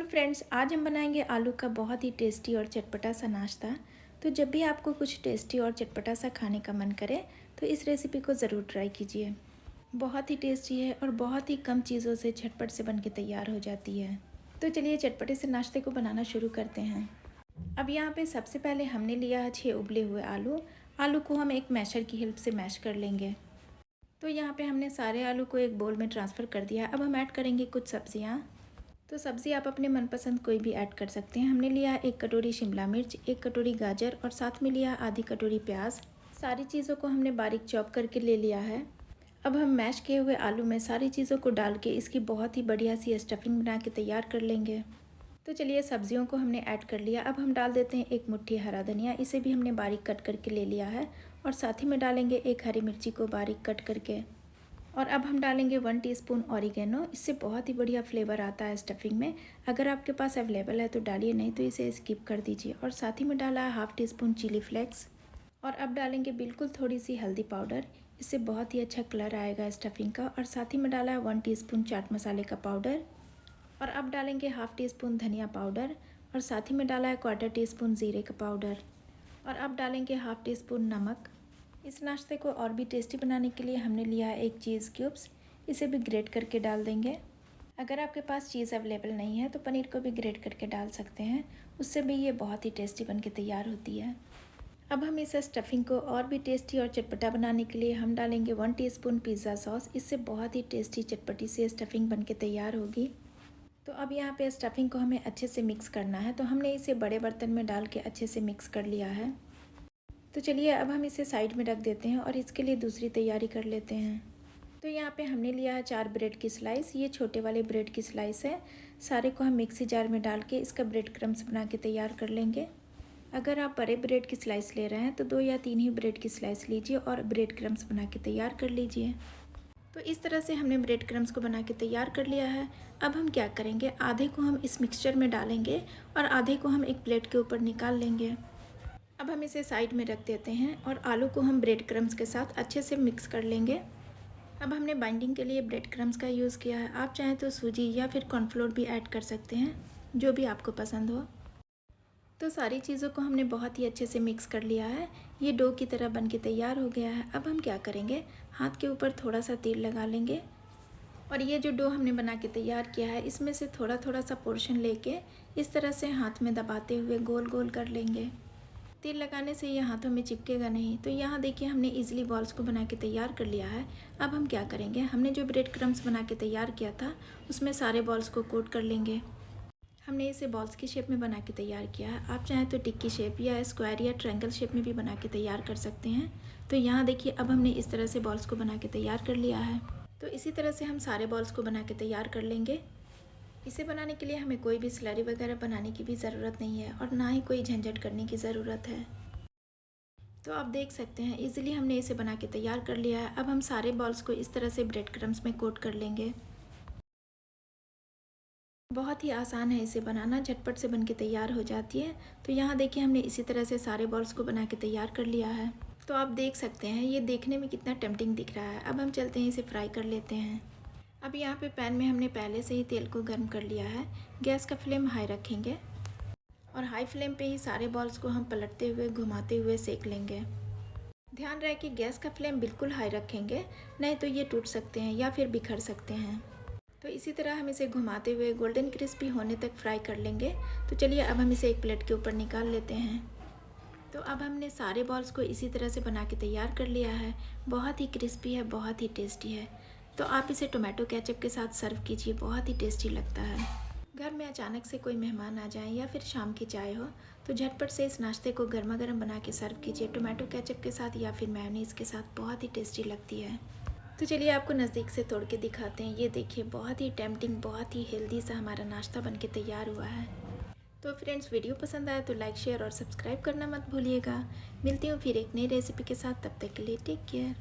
Hello friends, आज हम बनाएंगे आलू का बहुत ही टेस्टी और चटपटा सा नाश्ता। तो जब भी आपको कुछ टेस्टी और चटपटा सा खाने का मन करे तो इस रेसिपी को ज़रूर ट्राई कीजिए। बहुत ही टेस्टी है और बहुत ही कम चीज़ों से झटपट से बन के तैयार हो जाती है। तो चलिए चटपटे से नाश्ते को बनाना शुरू करते हैं। अब यहाँ पे सबसे पहले हमने लिया है 6 उबले हुए आलू। आलू को हम एक मैशर की हेल्प से मैश कर लेंगे। तो यहाँ पे हमने सारे आलू को एक बोल में ट्रांसफ़र कर दिया। अब हम ऐड करेंगे कुछ सब्जियाँ। तो सब्ज़ी आप अपने मनपसंद कोई भी ऐड कर सकते हैं। हमने लिया 1 कटोरी शिमला मिर्च, 1 कटोरी गाजर और साथ में लिया आधी कटोरी प्याज। सारी चीज़ों को हमने बारीक चॉप करके ले लिया है। अब हम मैश किए हुए आलू में सारी चीज़ों को डाल के इसकी बहुत ही बढ़िया सी स्टफिंग बना के तैयार कर लेंगे। तो चलिए सब्जियों को हमने ऐड कर लिया। अब हम डाल देते हैं 1 मुट्ठी हरा धनिया, इसे भी हमने बारीक कट करके ले लिया है। और साथ ही में डालेंगे 1 हरी मिर्ची को बारीक कट करके। और अब हम डालेंगे 1 टीस्पून ऑरिगेनो। इससे बहुत ही बढ़िया फ्लेवर आता है स्टफिंग में। अगर आपके पास अवेलेबल है तो डालिए, नहीं तो इसे स्किप कर दीजिए। और साथ ही में डाला है हाफ़ टीस्पून चिली फ्लेक्स। और अब डालेंगे बिल्कुल थोड़ी सी हल्दी पाउडर, इससे बहुत ही अच्छा कलर आएगा स्टफिंग का। और साथ ही में डाला है 1 टीस्पून चाट मसाले का पाउडर। और अब डालेंगे हाफ़ टीस्पून धनिया पाउडर। और साथ ही में डाला है 1/4 टीस्पून ज़ीरे का पाउडर। और अब डालेंगे हाफ़ टीस्पून नमक। इस नाश्ते को और भी टेस्टी बनाने के लिए हमने लिया है 1 चीज़ क्यूब्स, इसे भी ग्रेट करके डाल देंगे। अगर आपके पास चीज़ अवेलेबल नहीं है तो पनीर को भी ग्रेट करके डाल सकते हैं, उससे भी ये बहुत ही टेस्टी बन के तैयार होती है। अब हम इस स्टफिंग को और भी टेस्टी और चटपटा बनाने के लिए हम डालेंगे 1 टीस्पून पिज़्ज़ा सॉस। इससे बहुत ही टेस्टी चटपटी सी स्टफिंग बन के तैयार होगी। तो अब यहाँ पे स्टफिंग को हमें अच्छे से मिक्स करना है, तो हमने इसे बड़े बर्तन में डाल के अच्छे से मिक्स कर लिया है। तो चलिए अब हम इसे साइड में रख देते हैं और इसके लिए दूसरी तैयारी कर लेते हैं। तो यहाँ पे हमने लिया है 4 ब्रेड की स्लाइस, ये छोटे वाले ब्रेड की स्लाइस है। सारे को हम मिक्सी जार में डाल के इसका ब्रेड क्रम्स बना के तैयार कर लेंगे। अगर आप बड़े ब्रेड की स्लाइस ले रहे हैं तो 2 या 3 ही ब्रेड की स्लाइस लीजिए और ब्रेड क्रम्स बना के तैयार कर लीजिए। तो इस तरह से हमने ब्रेड क्रम्स को बना के तैयार कर लिया है। अब हम क्या करेंगे, आधे को हम इस मिक्सचर में डालेंगे और आधे को हम एक प्लेट के ऊपर निकाल लेंगे। अब हम इसे साइड में रख देते हैं और आलू को हम ब्रेड क्रम्स के साथ अच्छे से मिक्स कर लेंगे। अब हमने बाइंडिंग के लिए ब्रेड क्रम्स का यूज़ किया है। आप चाहें तो सूजी या फिर कॉर्नफ्लोर भी ऐड कर सकते हैं, जो भी आपको पसंद हो। तो सारी चीज़ों को हमने बहुत ही अच्छे से मिक्स कर लिया है। ये डो की तरह बन के तैयार हो गया है। अब हम क्या करेंगे, हाथ के ऊपर थोड़ा सा तेल लगा लेंगे और ये जो डो हमने बना के तैयार किया है इसमें से थोड़ा थोड़ा सा पोर्शन लेके इस तरह से हाथ में दबाते हुए गोल गोल कर लेंगे। तेल लगाने से ये हाथों में चिपकेगा नहीं। तो यहाँ देखिए हमने इजीली बॉल्स को बना के तैयार कर लिया है। अब हम क्या करेंगे, हमने जो ब्रेड क्रम्स बना के तैयार किया था उसमें सारे बॉल्स को कोट कर लेंगे। हमने इसे बॉल्स की शेप में बना के तैयार किया है। आप चाहें तो टिक्की शेप या स्क्वायर या ट्रायंगल शेप में भी बना के तैयार कर सकते हैं। तो यहाँ देखिए अब हमने इस तरह से बॉल्स को बना के तैयार कर लिया है। तो इसी तरह से हम सारे बॉल्स को बना के तैयार कर लेंगे। इसे बनाने के लिए हमें कोई भी स्लरी वगैरह बनाने की भी ज़रूरत नहीं है और ना ही कोई झंझट करने की ज़रूरत है। तो आप देख सकते हैं इजीली हमने इसे बना के तैयार कर लिया है। अब हम सारे बॉल्स को इस तरह से ब्रेड क्रम्स में कोट कर लेंगे। बहुत ही आसान है इसे बनाना, झटपट से बन के तैयार हो जाती है। तो यहाँ देखिए हमने इसी तरह से सारे बॉल्स को बना के तैयार कर लिया है। तो आप देख सकते हैं ये देखने में कितना टेम्पटिंग दिख रहा है। अब हम चलते हैं इसे फ्राई कर लेते हैं। अब यहाँ पे पैन में हमने पहले से ही तेल को गर्म कर लिया है। गैस का फ्लेम हाई रखेंगे और हाई फ्लेम पे ही सारे बॉल्स को हम पलटते हुए घुमाते हुए सेक लेंगे। ध्यान रहे कि गैस का फ्लेम बिल्कुल हाई रखेंगे, नहीं तो ये टूट सकते हैं या फिर बिखर सकते हैं। तो इसी तरह हम इसे घुमाते हुए गोल्डन क्रिस्पी होने तक फ्राई कर लेंगे। तो चलिए अब हम इसे एक प्लेट के ऊपर निकाल लेते हैं। तो अब हमने सारे बॉल्स को इसी तरह से बना के तैयार कर लिया है। बहुत ही क्रिस्पी है, बहुत ही टेस्टी है। तो आप इसे टोमेटो केचप के साथ सर्व कीजिए, बहुत ही टेस्टी लगता है। घर में अचानक से कोई मेहमान आ जाए या फिर शाम की चाय हो तो झटपट से इस नाश्ते को गर्मा गर्म बना के सर्व कीजिए, टोमेटो केचप के साथ या फिर मेयोनीज़ के साथ। बहुत ही टेस्टी लगती है। तो चलिए आपको नज़दीक से तोड़ के दिखाते हैं। ये देखिए बहुत ही टेम्पटिंग, बहुत ही हेल्दी सा हमारा नाश्ता बन के तैयार हुआ है। तो फ्रेंड्स, वीडियो पसंद आया तो लाइक शेयर और सब्सक्राइब करना मत भूलिएगा। मिलती हूँ फिर एक नई रेसिपी के साथ, तब तक के लिए टेक केयर।